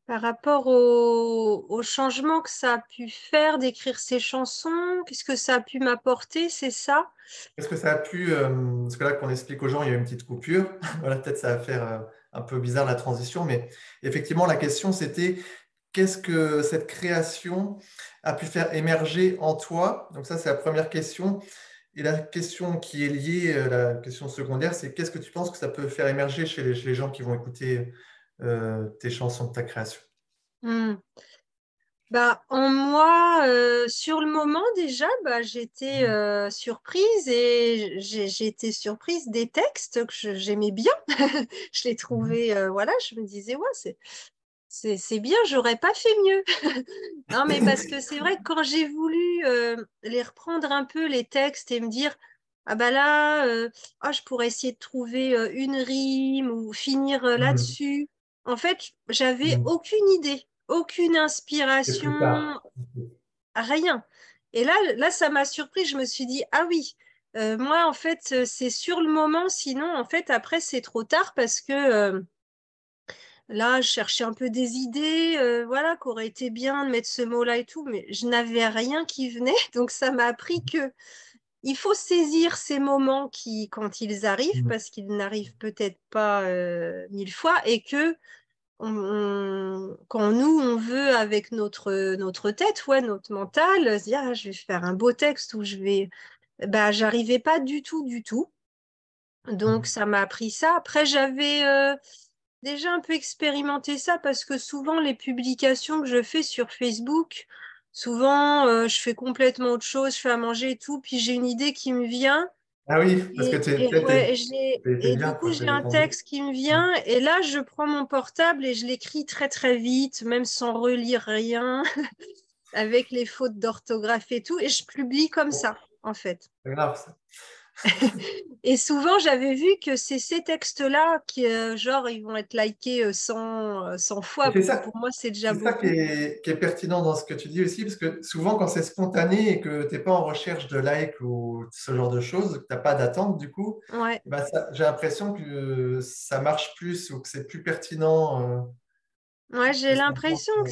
Par rapport au changement que ça a pu faire d'écrire ces chansons, qu'est-ce que ça a pu m'apporter, c'est ça? Est-ce que ça a pu, parce que là, qu'on explique aux gens, il y a eu une petite coupure. Voilà, peut-être ça va faire un peu bizarre la transition, mais effectivement, la question, c'était qu'est-ce que cette création a pu faire émerger en toi? Donc ça, c'est la première question. Et la question qui est liée, la question secondaire, c'est qu'est-ce que tu penses que ça peut faire émerger chez les gens qui vont écouter tes chansons, ta création? Hmm. Bah, en moi, sur le moment déjà, bah, j'étais surprise et j'ai été surprise des textes que j'aimais bien. Je les Mhm. trouvais, voilà, je me disais, ouais, c'est bien, j'aurais pas fait mieux. Non, mais parce que c'est vrai que quand j'ai voulu les reprendre un peu, les textes, et me dire, ah bah là, ah, je pourrais essayer de trouver une rime ou finir Mhm. là-dessus. En fait, j'avais Mhm. aucune idée, aucune C'est inspiration, plus tard. rien. Et là, ça m'a surpris. Je me suis dit, ah oui, moi, en fait, c'est sur le moment. Sinon, en fait, après, c'est trop tard parce que là, je cherchais un peu des idées, voilà, qu'aurait été bien de mettre ce mot-là et tout, mais je n'avais rien qui venait. Donc, ça m'a appris que il faut saisir ces moments qui, quand ils arrivent, Mhm. parce qu'ils n'arrivent peut-être pas mille fois, et que quand nous, on veut, avec notre tête, ouais, notre mental, se dire, ah, je vais faire un beau texte où je vais. Bah, j'arrivais pas du tout, du tout. Donc, Mhm. ça m'a appris ça. Après, j'avais déjà un peu expérimenté ça parce que souvent, les publications que je fais sur Facebook, souvent, je fais complètement autre chose, je fais à manger et tout, puis j'ai une idée qui me vient. Ah oui, parce que Ouais, t'es et bien, du coup, quoi, t'es j'ai un détendu. texte qui me vient, et là, je prends mon portable et je l'écris très très vite, même sans relire rien, avec les fautes d'orthographe et tout, et je publie comme Bon, ça, en fait. c'est grave, ça. Et souvent, j'avais vu que c'est ces textes-là qui, genre, ils vont être likés 100 Et fois. Pour moi, c'est déjà c'est ça beaucoup. qui est pertinent dans ce que tu dis aussi, parce que souvent, quand c'est spontané et que tu n'es pas en recherche de likes ou ce genre de choses, que tu n'as pas d'attente, du coup, Ouais. eh ben j'ai l'impression que ça marche plus ou que c'est plus pertinent Ouais, j'ai que simplement. l'impression que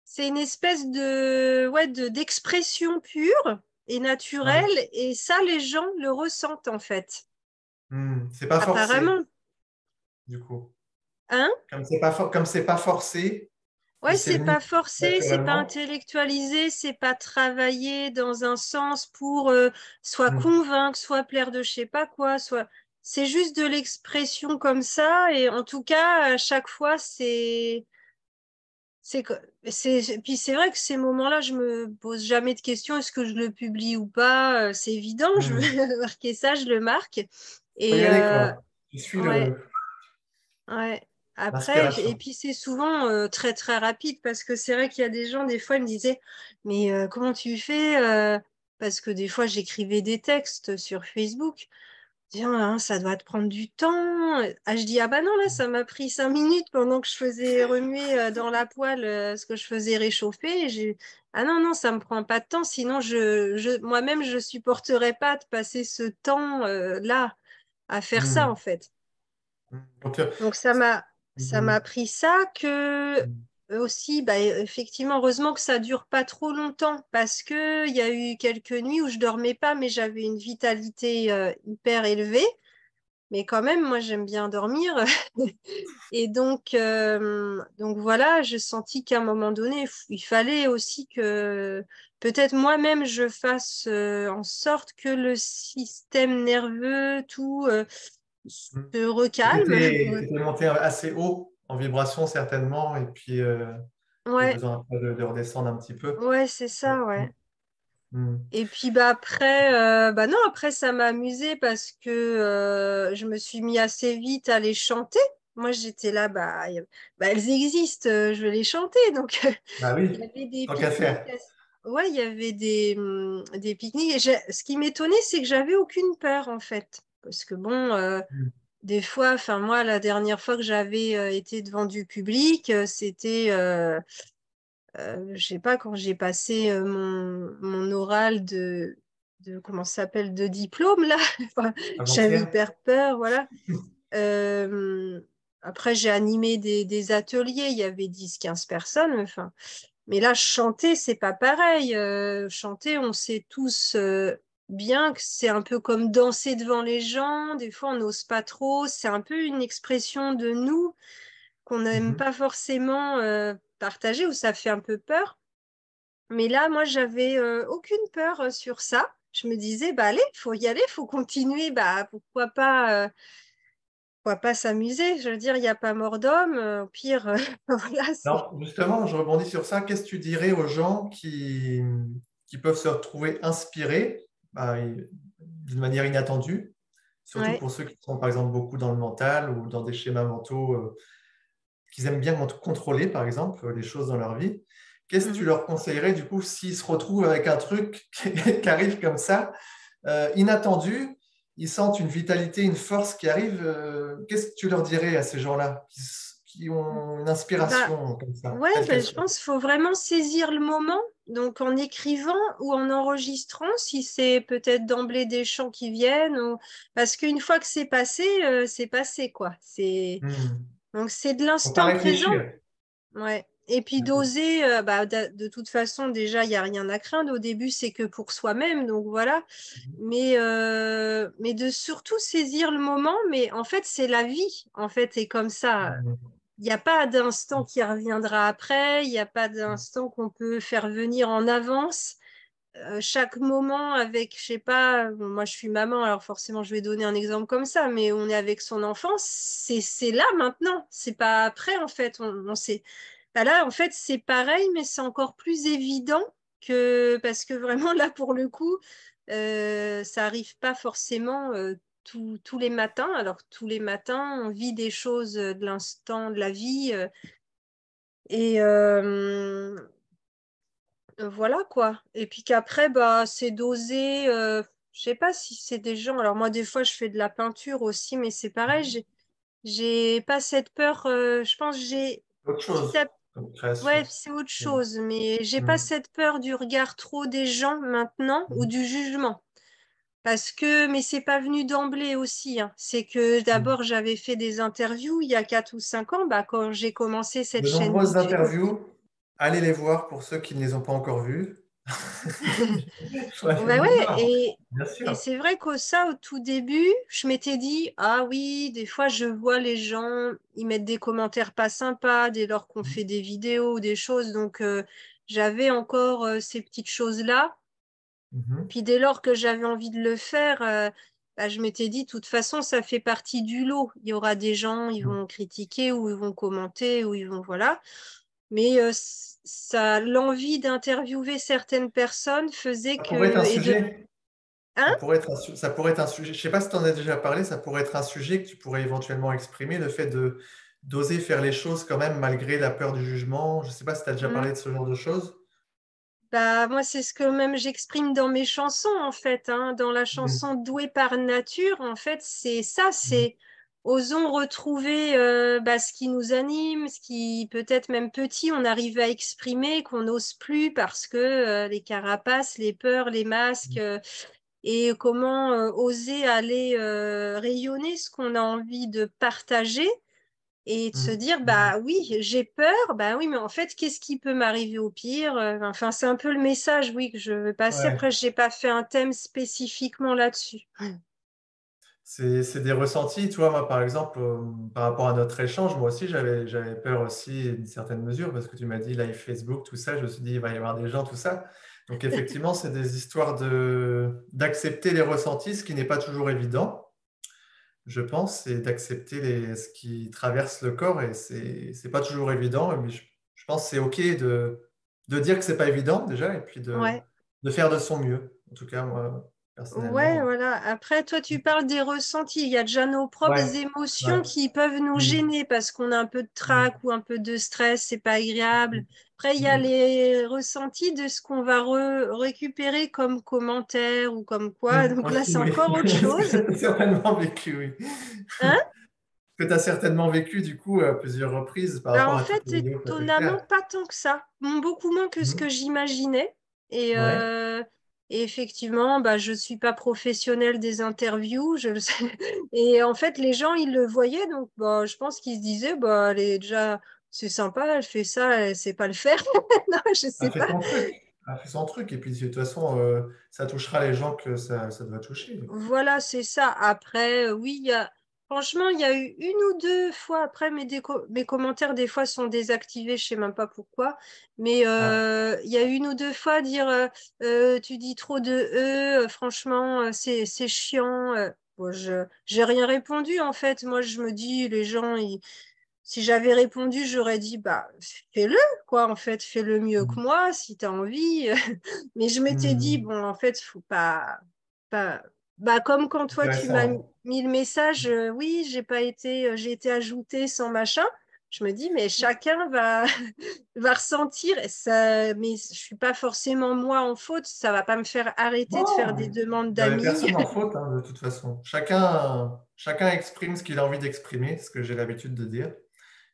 c'est une espèce de, ouais, d'expression pure et naturelle, Ouais. et ça, les gens le ressentent, en fait. C'est pas forcé, Apparemment. du coup. Hein? Comme c'est pas forcé, et Ouais, c'est c'est venu pas forcé, c'est pas naturellement. intellectualisé, c'est pas travaillé dans un sens pour soit Hmm. convaincre, soit plaire de je sais pas quoi, soit. C'est juste de l'expression comme ça, et en tout cas, à chaque fois, c'est, co- puis c'est vrai que ces moments-là, je me pose jamais de questions, est-ce que je le publie ou pas? C'est évident, je Hmm. veux marquer ça, je le marque. Faut y Et aller, quoi. Tu suis ouais, ouais. Après, et l'inspiration. puis c'est souvent très très rapide, parce que c'est vrai qu'il y a des gens, des fois, ils me disaient, mais comment tu fais? Parce que des fois, j'écrivais des textes sur Facebook. Tiens, hein, ça doit te prendre du temps. Ah, je dis, ah bah non, là, ça m'a pris 5 minutes pendant que je faisais remuer dans la poêle ce que je faisais réchauffer. Ah non, non, ça me prend pas de temps. Sinon, moi-même, je supporterais pas de passer ce temps là à faire ça, en Hmm. fait. Donc, Donc, ça m'a hmm. appris ça que aussi, bah, effectivement, heureusement que ça dure pas trop longtemps, parce que il y a eu quelques nuits où je dormais pas, mais j'avais une vitalité hyper élevée. Mais quand même, moi, j'aime bien dormir. Et donc voilà, j'ai senti qu'à un moment donné, il fallait aussi que peut-être moi-même, je fasse en sorte que le système nerveux, tout, se recalme. T'étais monté assez haut en vibration certainement, et puis tu as Ouais, besoin après de redescendre un petit peu. ouais, c'est ça, ouais. Mm. Et puis bah après, bah non, après ça m'a amusé parce que je me suis mis assez vite à les chanter. Moi j'étais là, bah, elles existent, je vais les chanter. Donc Bah il y oui, avait des tant qu'à pique-niques. faire. Ouais, il y avait des pique-niques. Et ce qui m'étonnait, c'est que j'avais aucune peur en fait. Parce que bon, Mm. des fois, enfin moi, la dernière fois que j'avais été devant du public, c'était je sais pas, quand j'ai passé mon oral comment ça s'appelle, de diplôme, là. Enfin, j'avais Avant-hier. hyper peur, voilà. Euh, après, j'ai animé des ateliers, il y avait 10, 15 personnes. Enfin, mais là, chanter, c'est pas pareil. Chanter, on sait tous bien que c'est un peu comme danser devant les gens. Des fois, on n'ose pas trop. C'est un peu une expression de nous qu'on n'aime Mhm. pas forcément partager ou ça fait un peu peur. Mais là, moi, j'avais aucune peur sur ça. Je me disais, bah allez, faut y aller, faut continuer. Bah pourquoi pas s'amuser? Je veux dire, il n'y a pas mort d'homme. Au pire, voilà, c'est. Alors, justement, je rebondis sur ça. Qu'est-ce que tu dirais aux gens qui peuvent se retrouver inspirés d'une manière inattendue, surtout Ouais. pour ceux qui sont, par exemple, beaucoup dans le mental ou dans des schémas mentaux qu'ils aiment bien contrôler, par exemple, les choses dans leur vie. Qu'est-ce que tu Mhm. leur conseillerais, du coup, s'ils se retrouvent avec un truc qui arrive comme ça, inattendu, ils sentent une vitalité, une force qui arrive, qu'est-ce que tu leur dirais à ces gens-là qui ont une Bah, inspiration comme ça, ouais, telle bah, qu'elle je soit? pense qu'il faut vraiment saisir le moment. Donc, en écrivant ou en enregistrant, si c'est peut-être d'emblée des chants qui viennent, parce qu'une fois que c'est passé, quoi. Hmm. Donc, c'est de Faut pas l'instant présent. réfléchir. Ouais. Et puis D'accord. d'oser, bah, de toute façon, déjà, il n'y a rien à craindre. Au début, c'est que pour soi-même, donc voilà. Mais de surtout saisir le moment, mais en fait, c'est la vie, en fait, et comme ça. Mhm. Il n'y a pas d'instant qui reviendra après, il n'y a pas d'instant qu'on peut faire venir en avance. Chaque moment avec, je sais pas, bon, moi je suis maman, alors forcément je vais donner un exemple comme ça, mais on est avec son enfant, c'est là maintenant, c'est pas après en fait. On sait. Bah là en fait c'est pareil, mais c'est encore plus évident que parce que vraiment là pour le coup, ça arrive pas forcément tous les matins. Alors tous les matins on vit des choses de l'instant de la vie et voilà quoi. Et puis qu'après, bah, c'est dosé. Je sais pas si c'est des gens. Alors moi, des fois, je fais de la peinture aussi, mais c'est pareil. J'ai pas cette peur. Je pense que j'ai Autre petit chose à comme ouais, création. c'est autre Hmm. chose. Mais j'ai pas Hmm. cette peur du regard trop des gens maintenant ou Hmm. du jugement. Parce que, mais c'est pas venu d'emblée aussi, hein. C'est que Hmm. d'abord, j'avais fait des interviews il y a 4 ou 5 ans, bah, quand j'ai commencé cette De chaîne nombreuses YouTube. interviews, allez les voir pour ceux qui ne les ont pas encore vues. Je vais aller Bah les ouais, voir, bien et sûr. c'est vrai qu'au ça, au tout début, je m'étais dit, ah oui, des fois je vois les gens, ils mettent des commentaires pas sympas dès lors qu'on fait des vidéos ou des choses, donc j'avais encore ces petites choses-là. Mhm. Puis dès lors que j'avais envie de le faire, bah, je m'étais dit, de toute façon, ça fait partie du lot. Il y aura des gens, ils vont critiquer ou ils vont commenter ou ils vont, voilà. Mais ça, l'envie d'interviewer certaines personnes faisait Ça pourrait être que, un et de, sujet. hein? Ça pourrait être un sujet. Je ne sais pas si tu en as déjà parlé, ça pourrait être un sujet que tu pourrais éventuellement exprimer, le fait de d'oser faire les choses quand même malgré la peur du jugement. Je ne sais pas si tu as déjà Hmm. parlé de ce genre de choses. Bah, moi, c'est ce que même j'exprime dans mes chansons, en fait, hein. Dans la Mhm. chanson Douée par nature, en fait, c'est ça, Mhm. c'est osons retrouver bah, ce qui nous anime, ce qui peut-être même petit, on arrive à exprimer, qu'on n'ose plus parce que les carapaces, les peurs, les masques, et comment oser aller rayonner ce qu'on a envie de partager et de se Mhm. dire, Mhm. bah oui, j'ai peur, bah oui, mais en fait, qu'est-ce qui peut m'arriver au pire? Enfin, c'est un peu le message, oui, que je veux passer. Ouais. Après, j'ai pas fait un thème spécifiquement là-dessus. C'est des ressentis. Tu vois, moi, par exemple, par rapport à notre échange, moi aussi, j'avais peur aussi d'une certaine mesure parce que tu m'as dit live Facebook, tout ça. Je me suis dit, il va y avoir des gens, tout ça. Donc, effectivement, c'est des histoires d'accepter les ressentis, ce qui n'est pas toujours évident, je pense, c'est d'accepter ce qui traverse le corps et c'est pas toujours évident. Mais je pense que c'est OK de dire que c'est pas évident déjà et puis Ouais. de faire de son mieux. En tout cas, moi, Ouais, personnellement. voilà. Après, toi, tu parles des ressentis. Il y a déjà nos propres Ouais, émotions ouais. qui peuvent nous Mm, gêner parce qu'on a un peu de mm, trac ou un peu de stress, c'est pas agréable. Après, il y a mm, les ressentis de ce qu'on va récupérer comme commentaire ou comme quoi. mm. Donc là, Aussi, c'est oui. encore autre Ce que chose. tu as certainement vécu, oui. Hein? Ce que tu as certainement vécu, du coup, à plusieurs reprises par Bah, rapport en à toutes fait, les vidéos que tu as pu étonnamment, faire. pas tant que ça. Beaucoup moins que ce Mm. que j'imaginais. Et Ouais. Et effectivement, bah, je ne suis pas professionnelle des interviews. Je le sais. Et en fait, les gens, ils le voyaient. Donc, bah, je pense qu'ils se disaient, bah, elle est déjà, c'est sympa, elle fait ça, elle ne sait pas le faire. Non, je ne Elle sais fait pas. son truc. Elle fait son truc. Et puis, de toute façon, ça touchera les gens que ça doit toucher. Voilà, c'est ça. Après, oui, franchement, il y a eu une ou deux fois, après, mes commentaires, des fois, sont désactivés, je sais même pas pourquoi, mais Ah. il y a une ou deux fois dire, tu dis trop de franchement, c'est chiant. Bon, j'ai rien répondu, en fait. Moi, je me dis, les gens, si j'avais répondu, j'aurais dit, bah, fais-le, quoi, en fait, fais-le mieux que Mm. moi, si tu as envie. Mais je m'étais dit, Mm. bon, en fait, faut pas... Bah, comme quand toi, tu m'as Intéressant. mis le message, oui, j'ai été ajoutée sans machin. Je me dis, mais chacun va, va ressentir, et ça, mais je suis pas forcément moi en faute, ça va pas me faire arrêter de faire Non, des demandes il n'y avait d'amis. personne en faute, hein, de toute façon. Chacun exprime ce qu'il a envie d'exprimer, ce que j'ai l'habitude de dire.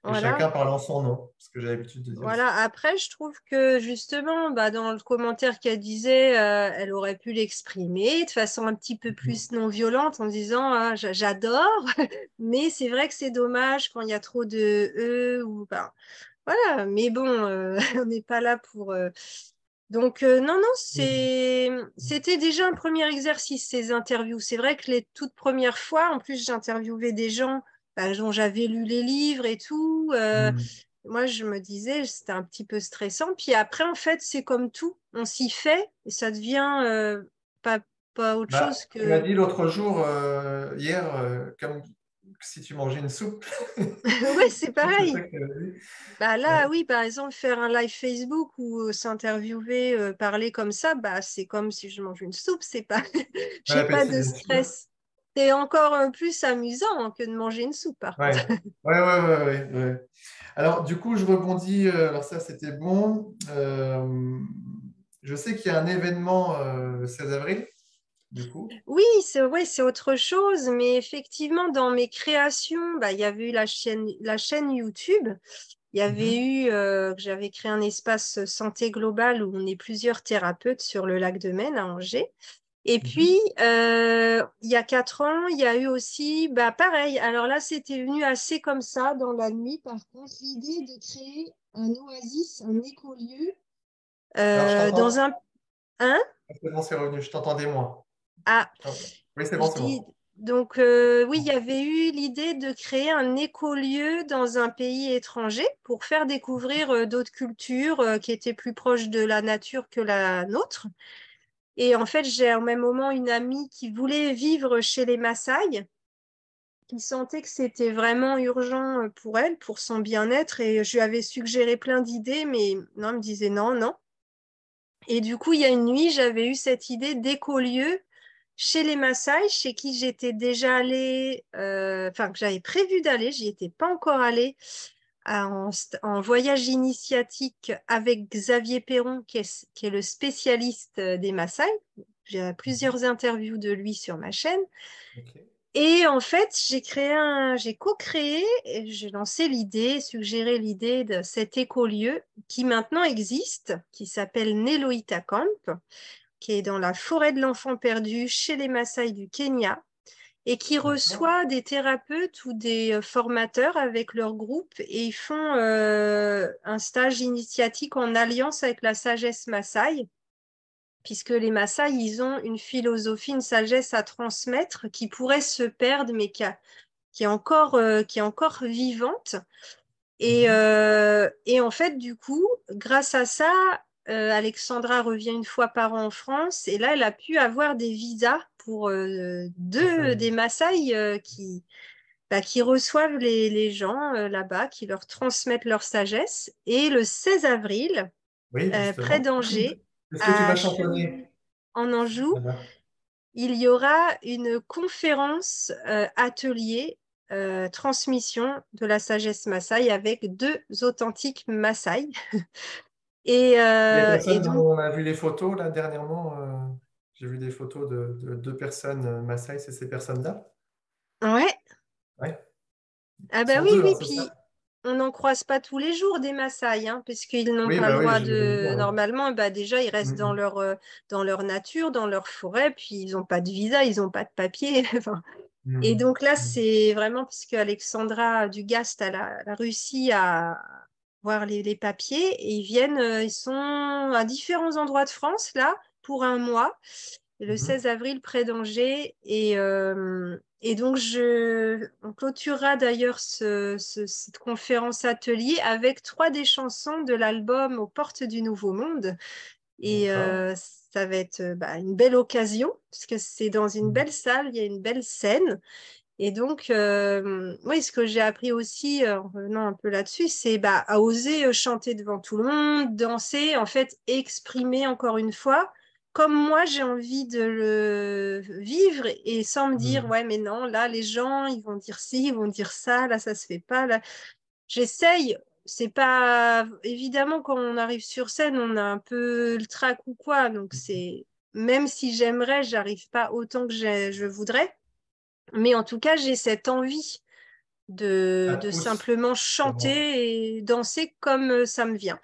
Et chacun Voilà. parle en son nom, ce que j'ai l'habitude de dire aussi. Voilà, après, je trouve que justement, bah, dans le commentaire qu'elle disait, elle aurait pu l'exprimer de façon un petit peu Mhm. plus non violente en disant ah, j'adore, mais c'est vrai que c'est dommage quand il y a trop de ou bah, voilà, mais bon, on n'est pas là pour. Donc, non, non, c'était déjà un premier exercice, ces interviews. C'est vrai que les toutes premières fois, en plus, j'interviewais des gens bah, dont j'avais lu les livres et tout. Mhm. Moi, je me disais, c'était un petit peu stressant. Puis après, en fait, c'est comme tout. On s'y fait et ça devient pas, pas autre Bah, chose tu m'as que. dit l'autre jour, hier, comme si tu mangeais une soupe. Ouais, c'est Je pense que c'est ça pareil. que tu avais dit. Bah là, Ouais. oui, par exemple, faire un live Facebook ou s'interviewer, parler comme ça, bah c'est comme si je mange une soupe, c'est pas, Bon j'ai pas appétit, de bien sûr. stress. C'est encore plus amusant que de manger une soupe, par contre. Ouais. Ouais, ouais, ouais, ouais, ouais. Alors, du coup, je rebondis. Alors, ça, c'était bon. Je sais qu'il y a un événement le 16 avril, du coup. Oui, c'est ouais, c'est autre chose, mais effectivement, dans mes créations, bah, il y avait eu la chaîne YouTube. Il y avait Mhm. eu que j'avais créé un espace santé globale où on est plusieurs thérapeutes sur le lac de Maine à Angers. Et Mhm. puis, il y a 4 ans, il y a eu aussi, bah, pareil. Alors là, c'était venu assez comme ça dans la nuit. Par contre, l'idée de créer un oasis, un écolieu Alors, je dans t'entends. un... Hein? C'est bon, c'est revenu. Je t'entendais moins. Ah, Oui, c'est bon, je c'est dis... bon. Donc, oui, il y avait eu l'idée de créer un écolieu dans un pays étranger pour faire découvrir d'autres cultures qui étaient plus proches de la nature que la nôtre. Et en fait, j'ai au même moment une amie qui voulait vivre chez les Maasai, qui sentait que c'était vraiment urgent pour elle, pour son bien-être. Et je lui avais suggéré plein d'idées, mais non, elle me disait non, non. Et du coup, il y a une nuit, j'avais eu cette idée d'écolieu chez les Maasai, chez qui j'étais déjà allée, enfin, que j'avais prévu d'aller, j'y étais pas encore allée, en voyage initiatique avec Xavier Perron, qui est le spécialiste des Maasai. J'ai Mhm. plusieurs interviews de lui sur ma chaîne. Ok. Et en fait, j'ai co-créé, et j'ai lancé l'idée, suggéré l'idée de cet écolieu qui maintenant existe, qui s'appelle Neloïta Camp, qui est dans la forêt de l'enfant perdu chez les Maasai du Kenya et qui D'accord. reçoit des thérapeutes ou des formateurs avec leur groupe et ils font un stage initiatique en alliance avec la sagesse Maasai puisque les Maasai, ils ont une philosophie, une sagesse à transmettre qui pourrait se perdre, mais qui est encore vivante. Mhm. Et en fait, du coup, grâce à ça, Alexandra revient une fois par an en France, et là, elle a pu avoir des visas pour deux Enseigner. des Maasai bah, qui reçoivent les gens là-bas, qui leur transmettent leur sagesse. Et le 16 avril, Oui, près justement. d'Angers, Est-ce que tu à vas chantonner Chevigny, en Anjou, là-bas? il y aura une conférence atelier transmission de la sagesse Maasai avec deux authentiques Maasai. Les Et personnes dont donc, on a vu les photos là dernièrement, j'ai vu des photos de deux personnes Maasai, c'est ces personnes-là? ouais, Ouais. ah Ils bah sont oui, deux, hein, oui, c'est puis ça? on n'en croise pas tous les jours des Maasai, hein, parce qu'ils n'ont Oui, pas le bah oui, droit j'imagine de. bien. Ouais. Normalement, bah déjà, ils restent Mhm. dans leur nature, dans leur forêt, puis ils n'ont pas de visa, ils n'ont pas de papier. Enfin, et Mhm. donc là, Mhm. c'est vraiment parce qu'Alexandra Dugast a la Russie à voir les papiers et ils viennent, ils sont à différents endroits de France là pour un mois, le Mhm. 16 avril près d'Angers. Et donc, on clôturera d'ailleurs cette conférence atelier avec trois des chansons de l'album Aux portes du Nouveau Monde. Et D'accord. ça va être bah, une belle occasion, parce que c'est dans une Mhm. belle salle, il y a une belle scène. Et donc, oui, ce que j'ai appris aussi, en revenant un peu là-dessus, c'est bah, à oser chanter devant tout le monde, danser, en fait, exprimer encore une fois, comme moi j'ai envie de le vivre, et sans me dire, Mhm. ouais, mais non, là, les gens, ils vont dire ci, ils vont dire ça, là, ça se fait pas, là. J'essaye, c'est pas évidemment quand on arrive sur scène, on a un peu le trac ou quoi, donc c'est même si j'aimerais, j'arrive pas autant que je voudrais, mais en tout cas, j'ai cette envie Ça te de pousse. simplement Comment? chanter et danser comme ça me vient.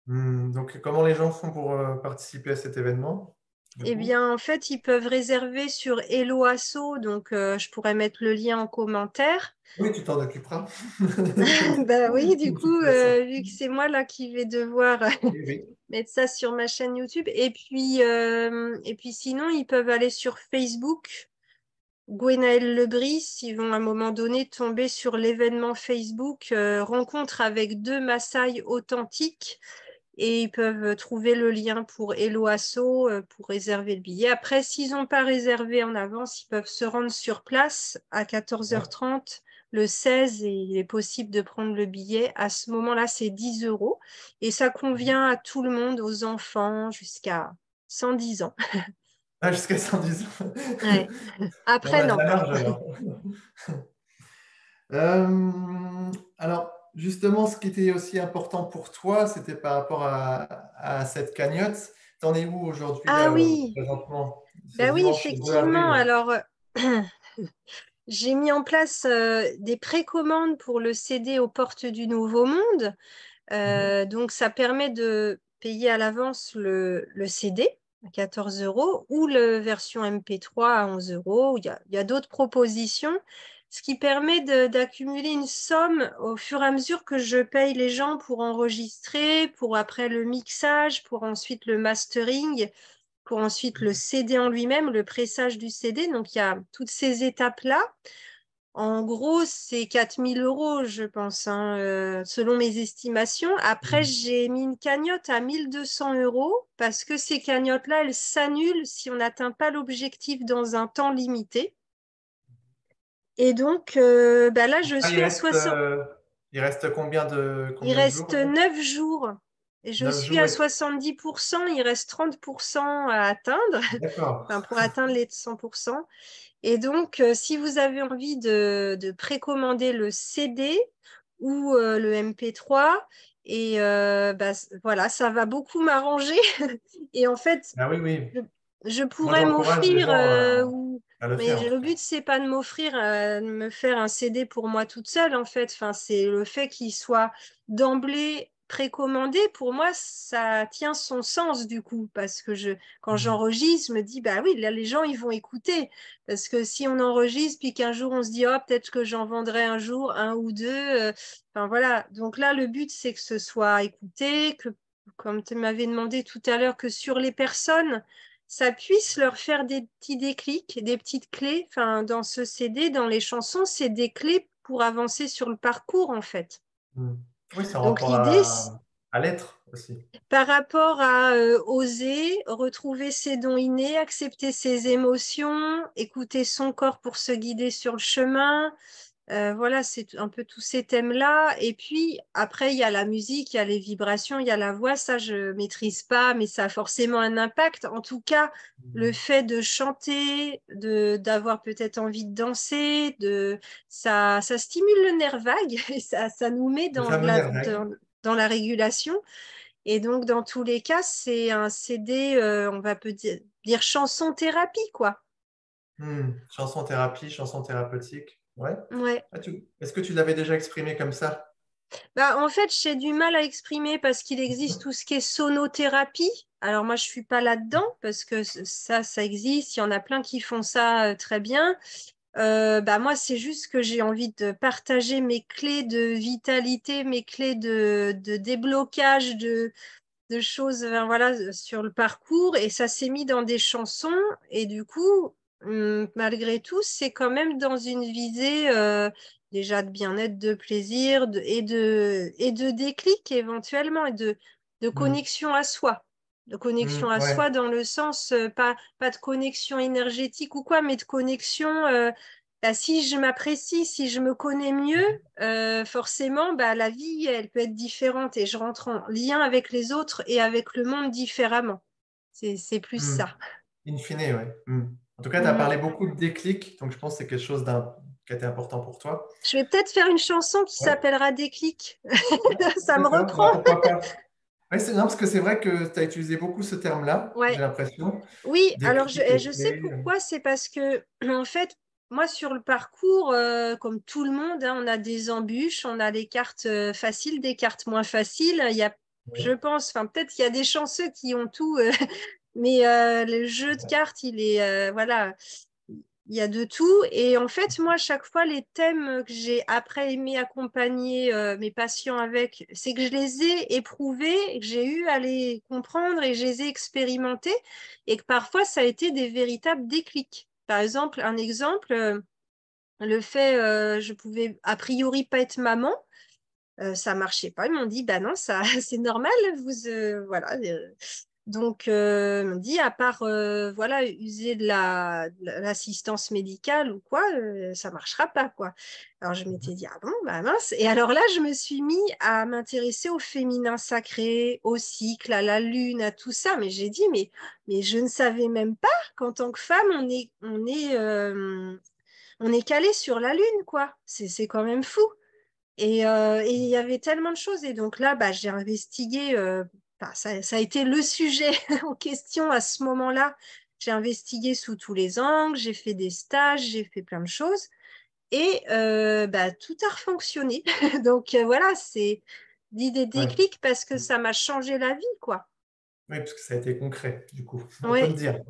Donc, comment les gens font pour participer à cet événement, du Eh coup? bien, en fait, ils peuvent réserver sur Hello Asso, donc je pourrais mettre le lien en commentaire. Oui, tu t'en occuperas. Ben oui, du De toute coup, façon. vu que c'est moi là qui vais devoir Oui, oui. mettre ça sur ma chaîne YouTube. Et puis sinon, ils peuvent aller sur Facebook, Gwenaëlle Lebris. Ils vont à un moment donné tomber sur l'événement Facebook Rencontre avec deux Maasai authentiques. Et ils peuvent trouver le lien pour Hello Asso pour réserver le billet. Après, s'ils n'ont pas réservé en avance, ils peuvent se rendre sur place à Ouais. 14h30 le 16 et il est possible de prendre le billet. À ce moment-là, c'est 10 euros et ça convient à tout le monde, aux enfants jusqu'à 110 ans. Ah, jusqu'à 110 ans. Ouais. Bon, on Après, a de non. la marge alors. Alors, justement, ce qui était aussi important pour toi, c'était par rapport à cette cagnotte. T'en es où aujourd'hui, Ah là, oui, présentement? Ce bah oui, dimanche 2 effectivement. avril. Alors, j'ai mis en place des précommandes pour le CD aux portes du Nouveau Monde. Mhm. Donc, ça permet de payer à l'avance le CD à 14 euros ou la version MP3 à 11 euros. Il y a d'autres propositions, ce qui permet d'accumuler une somme au fur et à mesure que je paye les gens pour enregistrer, pour après le mixage, pour ensuite le mastering, pour ensuite le CD en lui-même, le pressage du CD. Donc, il y a toutes ces étapes-là. En gros, c'est 4 000 euros, je pense, hein, selon mes estimations. Après, Mhm. j'ai mis une cagnotte à 1 200 euros parce que ces cagnottes-là, elles s'annulent si on n'atteint pas l'objectif dans un temps limité. Et donc, bah là, je Ah, suis à 60. il reste Il combien de jours reste là? 9 jours. Et je 9 suis jours à et... 70%. Il reste 30% à atteindre, D'accord. enfin, pour atteindre les 100%. Et donc, si vous avez envie de précommander le CD ou le MP3, et bah, voilà, ça va beaucoup m'arranger. Et en fait, Ah oui, oui. je, je Moi, pourrais j'encourage les m'offrir, gens à le mais faire, en tout le cas. but, c'est pas de m'offrir, de me faire un CD pour moi toute seule, en fait. Enfin, c'est le fait qu'il soit d'emblée précommandé. Pour moi, ça tient son sens, du coup, parce que quand Mhm. j'enregistre, je me dis, bah oui, là, les gens, ils vont écouter. Parce que si on enregistre, puis qu'un jour, on se dit, oh, peut-être que j'en vendrai un jour, un ou deux. Enfin, voilà. Donc là, le but, c'est que ce soit écouté, que, comme tu m'avais demandé tout à l'heure, que sur les personnes, ça puisse leur faire des petits déclics, des petites clés. Enfin, dans ce CD, dans les chansons, c'est des clés pour avancer sur le parcours, en fait. Mhm. Oui, c'est en Donc rapport l'idée, à l'être aussi. par rapport à oser retrouver ses dons innés, accepter ses émotions, écouter son corps pour se guider sur le chemin, voilà, c'est un peu tous ces thèmes-là. Et puis, après, il y a la musique, il y a les vibrations, il y a la voix. Ça, je maîtrise pas, mais ça a forcément un impact. En tout cas, le Mhm. fait de chanter, d'avoir peut-être envie de danser, ça stimule le nerf vague et ça nous met Le fameux nerf vague. dans la régulation. Et donc, dans tous les cas, c'est un CD, on va peut dire chanson thérapie, quoi. Chanson thérapie, chanson thérapeutique. Ouais. Ouais. Est-ce que tu l'avais déjà exprimé comme ça? Bah, en fait, j'ai du mal à exprimer parce qu'il existe tout ce qui est sonothérapie. Alors moi, je suis pas là-dedans parce que ça existe. Il y en a plein qui font ça très bien. Bah, moi, c'est juste que j'ai envie de partager mes clés de vitalité, mes clés de déblocage de choses voilà, sur le parcours. Et ça s'est mis dans des chansons. Et du coup, malgré tout, c'est quand même dans une visée déjà de bien-être, de plaisir et de déclic éventuellement, et de Hmm. connexion à soi. De connexion à Ouais. soi dans le sens, pas de connexion énergétique ou quoi, mais de connexion, bah, si je m'apprécie, si je me connais mieux, forcément, bah, la vie, elle peut être différente et je rentre en lien avec les autres et avec le monde différemment. C'est plus Hmm. ça. In fine, ouais. Hmm. En tout cas, tu as Mhm. parlé beaucoup de déclic, donc je pense que c'est quelque chose qui a été important pour toi. Je vais peut-être faire une chanson qui Ouais, s'appellera Déclic. Ça me d'accord. reprend. Bah, pourquoi pas? Ouais, non, parce que c'est vrai que tu as utilisé beaucoup ce terme-là, j'ai Ouais. l'impression. Oui, alors Déclic, je sais clé. pourquoi, c'est parce que, en fait, moi, sur le parcours, comme tout le monde, hein, on a des embûches, on a des cartes faciles, des cartes moins faciles. Il y a, je Oui. pense, enfin, peut-être qu'il y a des chanceux qui ont tout, mais le jeu de cartes, il est, voilà, il y a de tout. Et en fait, moi, chaque fois, les thèmes que j'ai après aimé accompagner mes patients avec, c'est que je les ai éprouvés, que j'ai eu à les comprendre et je les ai expérimentés et que parfois, ça a été des véritables déclics. Par exemple, un exemple, le fait, je pouvais a priori pas être maman. Ça marchait pas. Ils m'ont dit, bah non, ça, c'est normal. Vous, voilà. Donc, on me dit, à part voilà, user de l'assistance médicale ou quoi, ça marchera pas, quoi. Alors, je m'étais dit, ah bon, bah mince. Et alors là, je me suis mis à m'intéresser au féminin sacré, au cycle, à la lune, à tout ça. Mais j'ai dit, mais je ne savais même pas qu'en tant que femme, on est calé sur la lune, quoi. C'est quand même fou. Et il y avait tellement de choses. Et donc là, bah, j'ai investigué, bah, ça a été le sujet en question à ce moment-là. J'ai investigué sous tous les angles, j'ai fait des stages, j'ai fait plein de choses. Et bah, tout a refonctionné. Donc voilà, c'est l'idée Ouais. déclic parce que ça m'a changé la vie, quoi. Oui, parce que ça a été concret, du coup. On peut le Ouais. dire.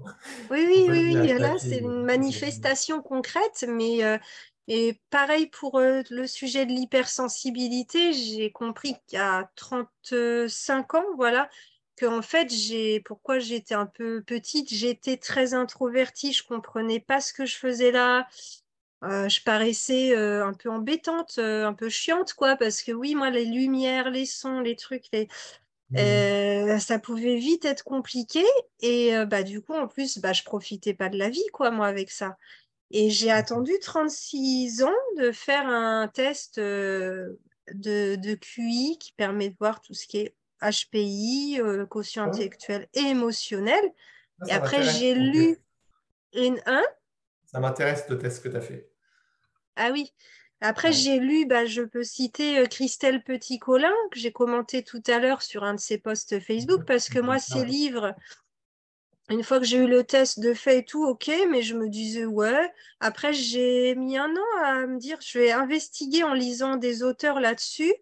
Oui, On oui, peut le dire oui, avec oui. ta Là, c'est fille. une manifestation concrète, mais et pareil pour le sujet de l'hypersensibilité, j'ai compris qu'à 5 ans, voilà, que en fait, pourquoi j'étais un peu petite, j'étais très introvertie, je comprenais pas ce que je faisais là, je paraissais un peu embêtante, un peu chiante, quoi, parce que oui, moi, les lumières, les sons, les trucs, Hmm. ça pouvait vite être compliqué et bah, du coup, en plus, bah, je profitais pas de la vie, quoi, moi, avec ça. Et j'ai attendu 36 ans de faire un test de QI qui permet de voir tout ce qui est HPI, quotient Ah oui, intellectuel et émotionnel. Et ça après, m'intéresse. j'ai Ok. lu N1. Ça m'intéresse le test que tu as fait. Ah oui. Après, Ouais. j'ai lu, bah, je peux citer Christelle Petit-Colin, que j'ai commenté tout à l'heure sur un de ses posts Facebook, Mhm. parce que moi, Ah ces ouais. livres, une fois que j'ai eu le test de fait et tout, ok, mais je me disais, ouais. Après, j'ai mis un an à me dire, je vais investiguer en lisant des auteurs là-dessus.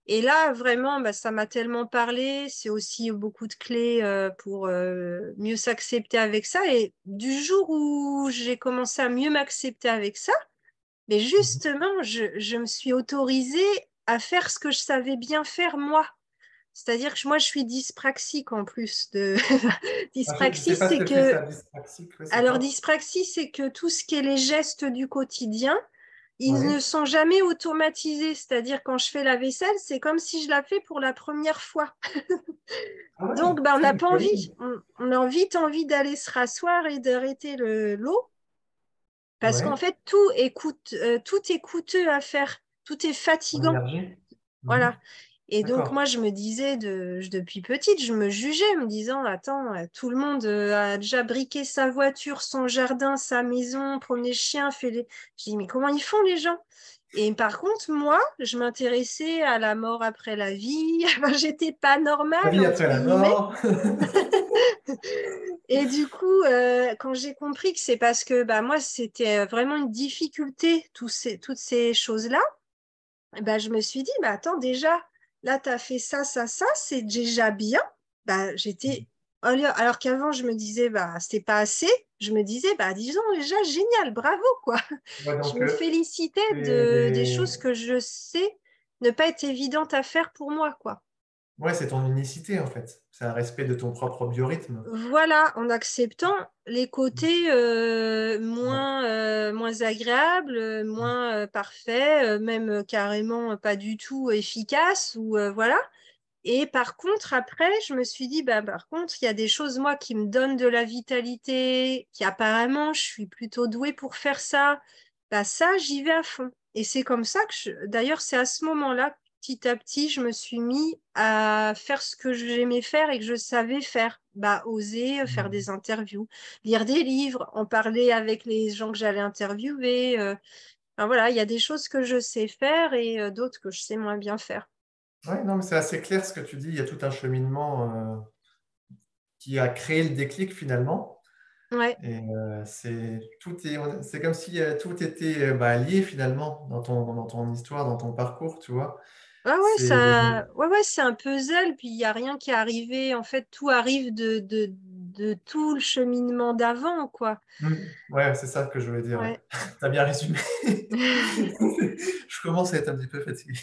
Et là, vraiment, bah, ça m'a tellement parlé. C'est aussi beaucoup de clés pour mieux s'accepter avec ça. Et du jour où j'ai commencé à mieux m'accepter avec ça, mais Mhm. justement, je me suis autorisée à faire ce que je savais bien faire moi. C'est-à-dire que moi, je suis dyspraxique en plus de Ah, je ne dyspraxie, sais pas ce c'est que c'est que ça, dyspraxique. Ouais, c'est alors quoi? dyspraxie, c'est que tout ce qui est les gestes du quotidien, ils ne Oui. sont jamais automatisés. C'est-à-dire quand je fais la vaisselle, c'est comme si je la fais pour la première fois. Ah ouais, Donc, ben, on ça, n'a je ne pas savais pas. envie. On a vite envie d'aller se rasseoir et d'arrêter l'eau parce qu'en Ouais, fait, tout est coûteux à faire. Tout est en fatigant. énergie. Mhm. Voilà. Et donc, moi, D'accord. je me disais, depuis petite, je me jugeais, me disant, attends, tout le monde a déjà briqué sa voiture, son jardin, sa maison, promené le chien, fait les... Je dis, mais comment ils font les gens? Et par contre, moi, je m'intéressais à la mort après la vie. Enfin, j'étais pas La normale, vie entre après la guillemets. mort. Et du coup, quand j'ai compris que c'est parce que bah, moi, c'était vraiment une difficulté, toutes ces choses-là, bah, je me suis dit, bah, attends, déjà, là, tu as fait ça, ça, ça, c'est déjà bien. Bah, alors qu'avant, je me disais, bah, c'était pas assez. Je me disais, bah, disons déjà, génial, bravo, quoi. Ouais, Je donc, me félicitais des choses que je sais ne pas être évidentes à faire pour moi, quoi. ouais, c'est ton unicité en fait. C'est un respect de ton propre biorhythme. Voilà, en acceptant les côtés Ouais. moins agréables, moins parfaits, même carrément pas du tout efficaces, ou voilà. Et par contre, après, je me suis dit, bah, par contre, il y a des choses, moi, qui me donnent de la vitalité, qui apparemment, je suis plutôt douée pour faire ça. Bah, ça, j'y vais à fond. Et c'est comme ça d'ailleurs, c'est à ce moment-là, petit à petit, je me suis mis à faire ce que j'aimais faire et que je savais faire. Bah, oser faire des interviews, lire des livres, en parler avec les gens que j'allais interviewer. Enfin, voilà, il y a des choses que je sais faire et d'autres que je sais moins bien faire. Ouais, non, mais c'est assez clair ce que tu dis. Il y a tout un cheminement qui a créé le déclic finalement. Ouais. Et c'est comme si tout était bah, lié finalement dans ton histoire, dans ton parcours, tu vois. C'est, Ouais, c'est un puzzle, puis il n'y a rien qui est arrivé. En fait, tout arrive de tout le cheminement d'avant, quoi. ouais, c'est ça que je voulais dire. Ouais. Ouais. Tu as bien résumé. Je commence à être un petit peu fatigué.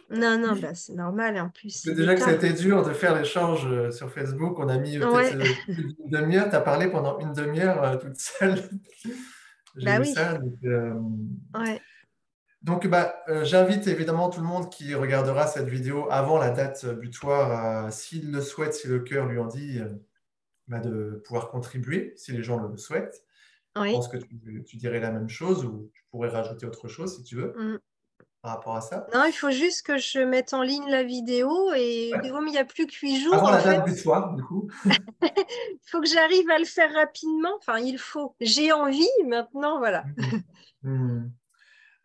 Non, non, bah, c'est normal. En plus, Parce que c'est déjà que l'état. c'était dur de faire l'échange sur Facebook, on a mis peut-être Ouais, plus d'une demi-heure. Tu as parlé pendant une demi-heure toute seule. J'ai bah vu oui. ça. Ouais, Bah, j'invite évidemment tout le monde qui regardera cette vidéo avant la date butoir, s'il le souhaite, si le cœur lui en dit, bah, de pouvoir contribuer, si les gens le souhaitent. Je oui. pense que tu dirais la même chose ou tu pourrais rajouter autre chose si tu veux Mm. par rapport à ça. Non, il faut juste que je mette en ligne la vidéo et Ouais. comme il n'y a plus que 8 jours, Avant en la date fait, butoir, du coup. il faut que j'arrive à le faire rapidement. Enfin, il faut. J'ai envie maintenant, voilà. Mhm.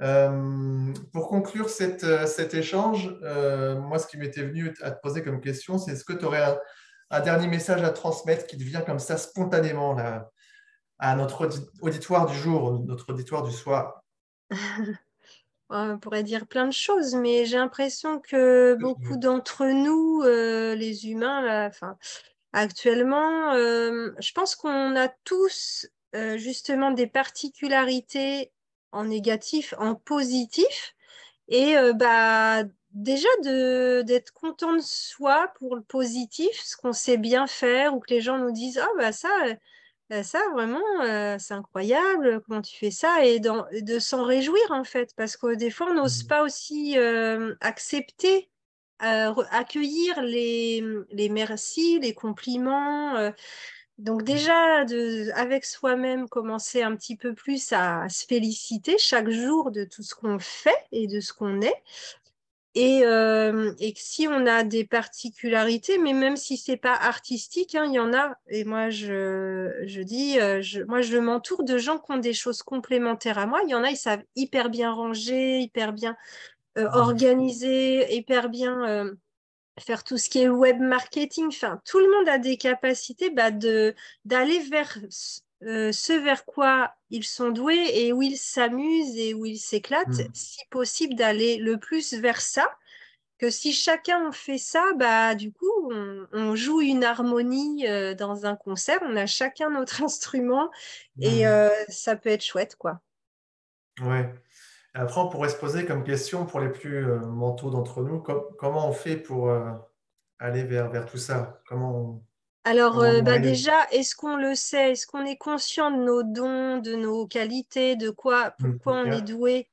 Mhm. Pour conclure cet échange, moi, ce qui m'était venu à te poser comme question, c'est est-ce que tu aurais un dernier message à transmettre qui te vient comme ça spontanément là, à notre auditoire du jour, notre auditoire du soir? On pourrait dire plein de choses, mais j'ai l'impression que beaucoup d'entre nous, les humains, là, enfin, actuellement, je pense qu'on a tous justement des particularités en négatif, en positif, et bah, déjà d'être content de soi pour le positif, ce qu'on sait bien faire, ou que les gens nous disent, ah bah ça, vraiment, c'est incroyable, comment tu fais ça, et de s'en réjouir en fait, parce que des fois, on n'ose Mhm. pas aussi accepter, accueillir les merci, les compliments. Donc déjà, avec soi-même, commencer un petit peu plus à se féliciter chaque jour de tout ce qu'on fait et de ce qu'on est. Et que si on a des particularités, mais même si c'est pas artistique, hein, il y en a. Et moi, je dis, moi, je m'entoure de gens qui ont des choses complémentaires à moi. Il y en a, ils savent hyper bien ranger, hyper bien organiser, hyper bien faire tout ce qui est web marketing. Enfin, tout le monde a des capacités bah, d'aller vers ce vers quoi ils sont doués et où ils s'amusent et où ils s'éclatent, Mhm. si possible d'aller le plus vers ça que si chacun en fait ça, bah du coup, on joue une harmonie dans un concert, on a chacun notre instrument et Mhm. ça peut être chouette, quoi. Ouais. Et après, on pourrait se poser comme question pour les plus mentaux d'entre nous, comment on fait pour aller vers tout ça? Alors, Comment on y bah arrive? déjà, est-ce qu'on le sait? Est-ce qu'on est conscient de nos dons, de nos qualités, de quoi, pourquoi C'est on est clair. doué?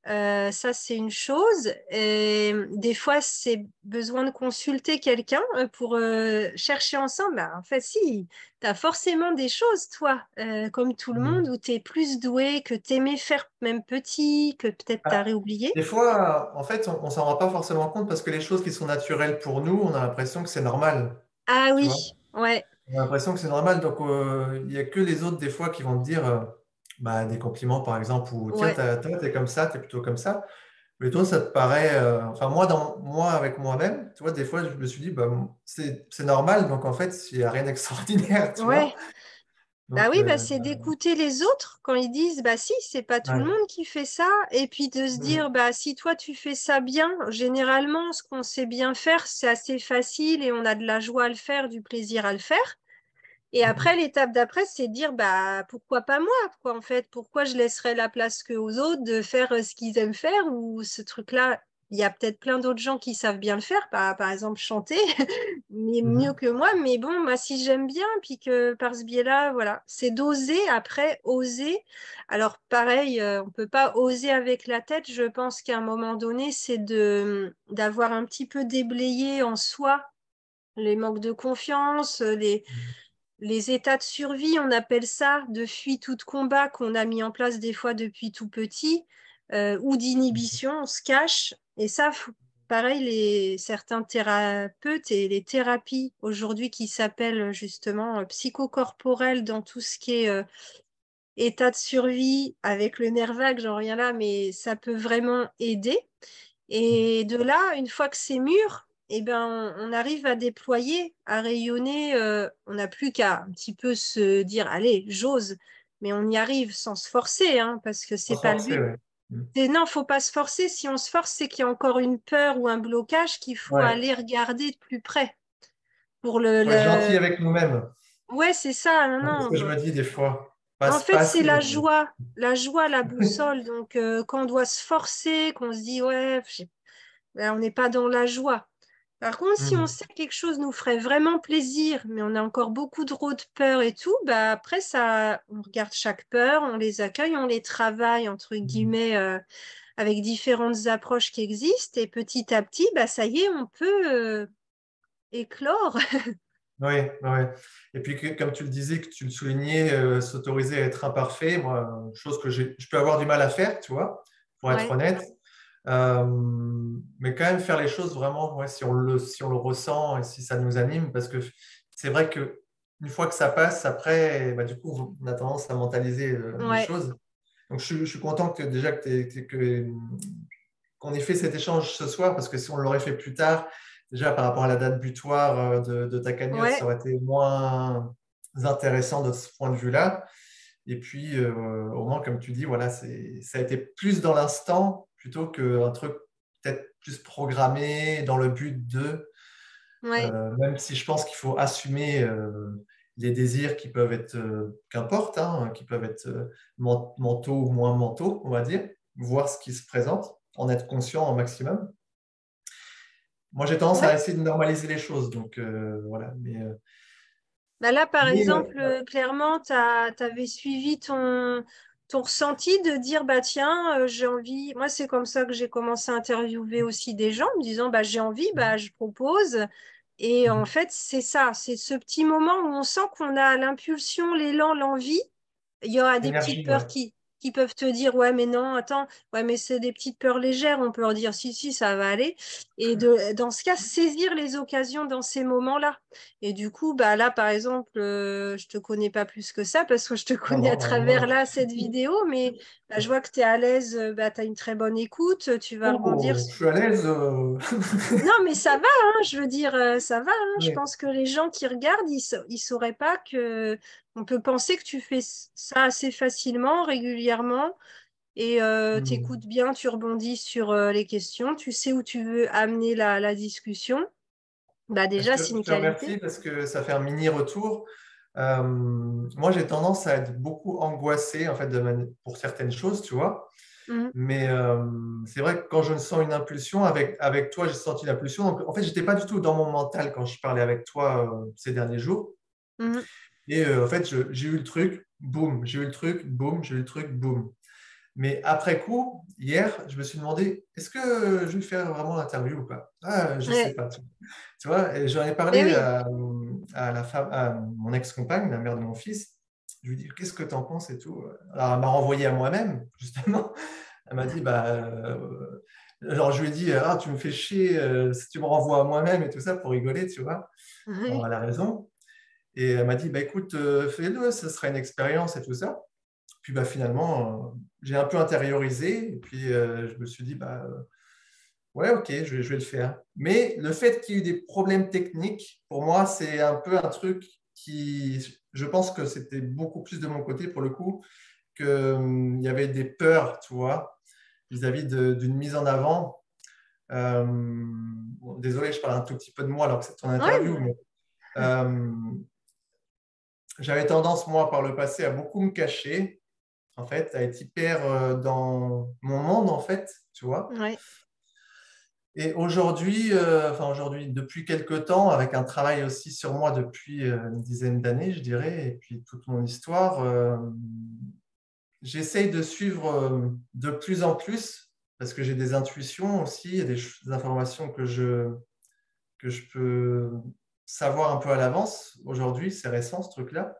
Ça, c'est une chose. Et des fois, c'est besoin de consulter quelqu'un pour chercher ensemble. Bah, en fait, si, tu as forcément des choses, toi, comme tout le monde, Mhm. où tu es plus doué, que tu aimais faire même petit, que peut-être tu as Ah, réoublié. des fois, en fait, on s'en rend pas forcément compte parce que les choses qui sont naturelles pour nous, on a l'impression que c'est normal, Ah tu oui, vois. ouais, On a l'impression que c'est normal, donc il n'y a que les autres des fois qui vont te dire bah, des compliments par exemple, ou tiens, ouais. toi, t'es comme ça, t'es plutôt comme ça. Mais toi, ça te paraît, enfin moi, moi avec moi-même, tu vois, des fois, je me suis dit, bah, c'est normal, donc en fait, il n'y a rien d'extraordinaire, tu vois. Ouais, Bah Donc, oui, bah c'est d'écouter les autres quand ils disent bah si, c'est pas tout le ouais. monde qui fait ça. Et puis de se dire bah si toi tu fais ça bien, généralement ce qu'on sait bien faire, c'est assez facile et on a de la joie à le faire, du plaisir à le faire. Et après, l'étape d'après, c'est de dire bah pourquoi pas moi, quoi, en fait, pourquoi je laisserais la place que aux autres de faire ce qu'ils aiment faire ou ce truc-là. Il y a peut-être plein d'autres gens qui savent bien le faire, par exemple chanter, mais mieux que moi. Mais bon, moi, si j'aime bien, puis que par ce biais-là, voilà, c'est d'oser, après, oser. Alors, pareil, on peut pas oser avec la tête. Je pense qu'à un moment donné, c'est d'avoir un petit peu déblayé en soi les manques de confiance, les états de survie, on appelle ça, de fuite ou de combat qu'on a mis en place des fois depuis tout petit, ou d'inhibition, on se cache. Et ça, pareil, certains thérapeutes et les thérapies aujourd'hui qui s'appellent justement psychocorporelles dans tout ce qui est état de survie avec le nerf vague, j'en reviens là, mais ça peut vraiment aider. Et de là, une fois que c'est mûr, eh ben, on arrive à déployer, à rayonner. On n'a plus qu'à un petit peu se dire, allez, j'ose, mais on y arrive sans se forcer, hein, parce que Sans c'est se pas le forcer, but. ouais. Non, faut pas se forcer. Si on se force, c'est qu'il y a encore une peur ou un blocage qu'il faut Ouais. aller regarder de plus près. Pour Faut être gentil avec nous-mêmes. Ouais, c'est ça. Non, C'est ce non. que je me dis des fois. Pas, En fait, pas c'est assez. la joie, la boussole. Donc, quand on doit se forcer, qu'on se dit, ouais, ben, on n'est pas dans la joie. Par contre, si on Hmm. sait que quelque chose nous ferait vraiment plaisir, mais on a encore beaucoup trop de peur et tout, bah après ça, on regarde chaque peur, on les accueille, on les travaille entre guillemets avec différentes approches qui existent et petit à petit, bah ça y est, on peut éclore. Oui, ouais. Et puis, comme tu le disais, que tu le soulignais, s'autoriser à être imparfait, moi, chose que je peux avoir du mal à faire, tu vois, pour être Ouais, honnête. Euh, mais quand même faire les choses vraiment, ouais, si on le ressent et si ça nous anime, parce que c'est vrai que une fois que ça passe, après, bah, du coup, on a tendance à mentaliser les ouais, choses. Donc, je suis content que déjà qu'on ait fait cet échange ce soir, parce que si on l'aurait fait plus tard, déjà par rapport à la date butoir de ta cagnotte, ça ouais. aurait été moins intéressant de ce point de vue-là. Et puis, au moins, comme tu dis, voilà, ça a été plus dans l'instant plutôt qu'un truc peut-être plus programmé dans le but Ouais. même si je pense qu'il faut assumer les désirs qui peuvent être, qu'importe, hein, qui peuvent être mentaux ou moins mentaux, on va dire, voir ce qui se présente, en être conscient au maximum. Moi, j'ai tendance à Ouais. essayer de normaliser les choses, donc voilà. Bah là, par Mais, exemple, clairement, tu avais suivi ton ressenti de dire, bah tiens, j'ai envie. Moi, c'est comme ça que j'ai commencé à interviewer aussi des gens, me disant, bah j'ai envie, bah je propose. Et en fait, c'est ça, c'est ce petit moment où on sent qu'on a l'impulsion, l'élan, l'envie. Il y aura des petites l'énergie, ouais. peurs qui peuvent te dire, ouais, mais non, attends, ouais, mais c'est des petites peurs légères. On peut leur dire, si, si, ça va aller. Et dans ce cas, saisir les occasions dans ces moments-là. Et du coup, bah là, par exemple, je te connais pas plus que ça parce que je te Non, connais à non, moi travers non là, plus. cette vidéo, mais bah, je vois que tu es à l'aise, bah, tu as une très bonne écoute, tu vas rebondir. Oh, je suis à l'aise. Non, mais ça va, hein, je veux dire, ça va. Hein. Je Ouais. pense que les gens qui regardent, ils sauraient pas que on peut penser que tu fais ça assez facilement, régulièrement, et Hmm. t'écoutes bien, tu rebondis sur les questions, tu sais où tu veux amener la discussion. Bah déjà, c'est Je une te remercie qualité. parce que ça fait un mini retour. Moi, j'ai tendance à être beaucoup angoissé en fait, pour certaines choses, tu vois. Mhm, Mais c'est vrai que quand je sens une impulsion, avec toi, j'ai senti une impulsion. Donc, en fait, je n'étais pas du tout dans mon mental quand je parlais avec toi ces derniers jours. mhm. Et en fait, j'ai eu le truc, boum, j'ai eu le truc, boum, j'ai eu le truc, boum. Mais après coup, hier, je me suis demandé, est-ce que je vais faire vraiment l'interview ou pas? Ah, je ne sais Ouais. pas. Tu vois, et j'en ai Mais parlé oui. à la femme, à mon ex-compagne, la mère de mon fils. Je lui ai dit, qu'est-ce que tu en penses et tout. Alors, elle m'a renvoyé à moi-même, justement. Elle m'a dit, bah, alors je lui ai dit, ah, tu me fais chier si tu me renvoies à moi-même et tout ça pour rigoler, tu vois. Bon, Oui. elle a raison. Et elle m'a dit, bah, écoute, fais-le, ce sera une expérience et tout ça. Puis bah, finalement, j'ai un peu intériorisé. Et puis je me suis dit, bah, ouais, ok, je vais le faire. Mais le fait qu'il y ait eu des problèmes techniques, pour moi, c'est un peu un truc. je pense que c'était beaucoup plus de mon côté pour le coup, qu'il y avait des peurs, tu vois, vis-à-vis d'une mise en avant. Bon, désolé, je parle un tout petit peu de moi alors que c'est ton interview, Ouais, mais euh, j'avais tendance, moi, par le passé, à beaucoup me cacher, en fait, à être hyper dans mon monde, en fait, tu vois. ouais, Et aujourd'hui, depuis quelques temps, avec un travail aussi sur moi depuis une dizaine d'années, je dirais, et puis toute mon histoire, j'essaye de suivre de plus en plus, parce que j'ai des intuitions aussi, et des informations que je peux savoir un peu à l'avance. Aujourd'hui, c'est récent ce truc-là,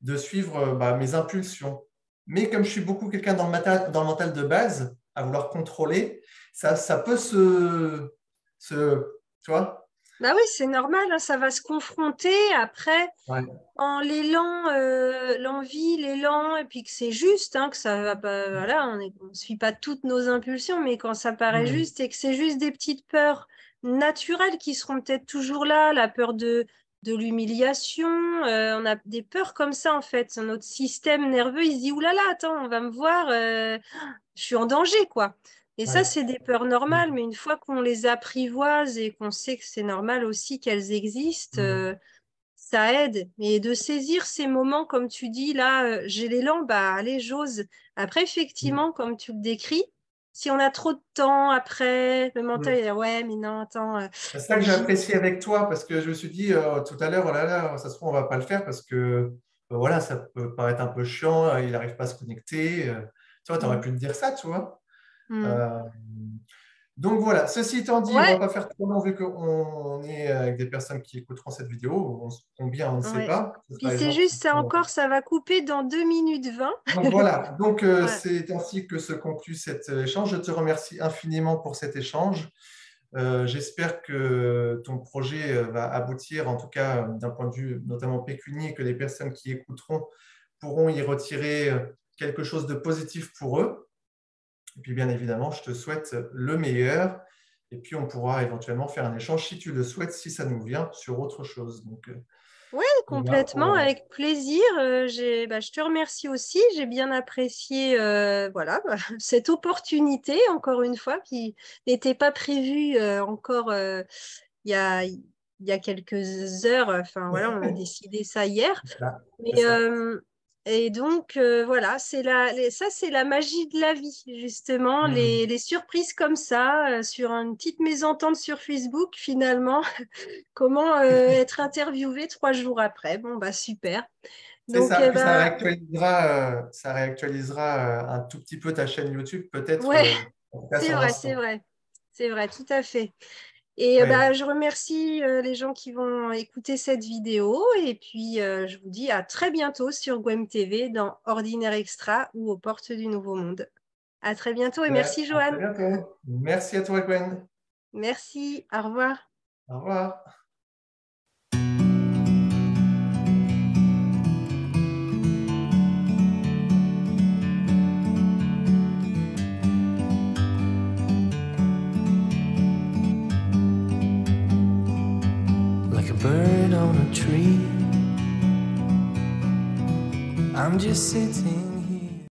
de suivre mes impulsions. Mais comme je suis beaucoup quelqu'un dans le mental de base, à vouloir contrôler, ça peut tu vois? bah oui, c'est normal, hein, ça va se confronter après Ouais. en l'élan, l'envie, l'élan, et puis que c'est juste, hein, que ça va pas, voilà, on suit pas toutes nos impulsions, mais quand ça paraît Hmm. juste et que c'est juste des petites peurs naturelles qui seront peut-être toujours là, la peur de l'humiliation, on a des peurs comme ça en fait. Notre système nerveux, il se dit, oulala, attends, on va me voir, je suis en danger, quoi. Et ça, Ouais. c'est des peurs normales, mais une fois qu'on les apprivoise et qu'on sait que c'est normal aussi qu'elles existent, Hmm. ça aide. Et de saisir ces moments, comme tu dis, là, j'ai l'élan, bah allez, j'ose. Après, Hmm. effectivement, comme tu le décris, si on a trop de temps après, le mental Hmm. est ouais, mais non, attends, C'est ça que j'ai j'y... apprécié avec toi, parce que je me suis dit tout à l'heure, oh là là, ça se trouve, on va pas le faire parce que voilà, ça peut paraître un peu chiant, il n'arrive pas à se connecter. Tu vois, tu aurais Mm. pu te dire ça, tu vois. Mm. Euh, donc voilà, ceci étant dit, on Ouais, va pas faire trop long vu qu'on est avec des personnes qui écouteront cette vidéo. Combien, on ne sait ouais. pas. Ce Puis sera les c'est gens qui juste, ça sont. encore, ça va couper dans 2 minutes 20. Donc voilà, donc Ouais. c'est ainsi que se conclut cet échange. Je te remercie infiniment pour cet échange. J'espère que ton projet va aboutir, en tout cas d'un point de vue notamment pécunier, que les personnes qui écouteront pourront y retirer quelque chose de positif pour eux. Et puis bien évidemment, je te souhaite le meilleur. Et puis on pourra éventuellement faire un échange si tu le souhaites, si ça nous vient, sur autre chose. Ouais, Voilà complètement, pour. avec plaisir. Je te remercie aussi. J'ai bien apprécié voilà, cette opportunité, encore une fois, qui n'était pas prévue encore il y a quelques heures. Enfin, voilà, on a décidé ça hier. Voilà, c'est Mais, ça. et donc, voilà, ça, c'est la magie de la vie, justement. Hmm. Les surprises comme ça, sur une petite mésentente sur Facebook, finalement. Comment être interviewé 3 jours après? Bon, bah super. C'est Donc, ça. Puis bah, ça réactualisera un tout petit peu ta chaîne YouTube, peut-être, ouais, en tout cas c'est sur vrai, c'est l'instant. vrai. C'est vrai, tout à fait. Et bah, Oui. je remercie les gens qui vont écouter cette vidéo. Et puis, je vous dis à très bientôt sur Gwem TV dans Ordinaire Extra ou aux portes du Nouveau Monde. À très bientôt et Super. merci, À très Joanne. bientôt. Merci à toi, Gwen. Merci, au revoir. Au revoir. Like a bird on a tree, I'm just sitting